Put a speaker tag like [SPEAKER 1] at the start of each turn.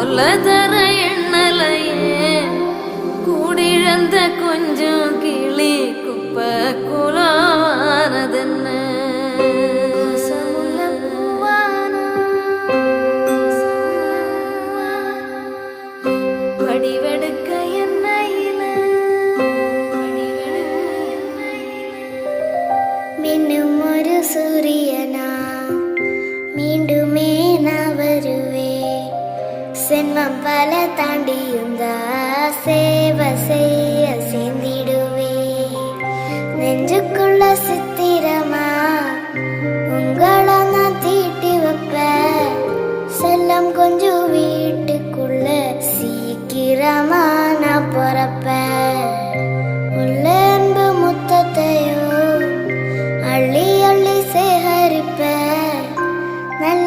[SPEAKER 1] கொல்லதர எண்ணலையே கூடிழந்த கொஞ்சம் கிளி குப்ப குலானதென்ன வடிவெடுக்க எண்ணெயில
[SPEAKER 2] மின்னும் ஒரு சூரியனா மீண்டுமே நான் வருவே சென்மம் பல தாண்டியுந்தா சேவை செய்ய சேர்ந்திடுவே நெஞ்சுக்குள்ள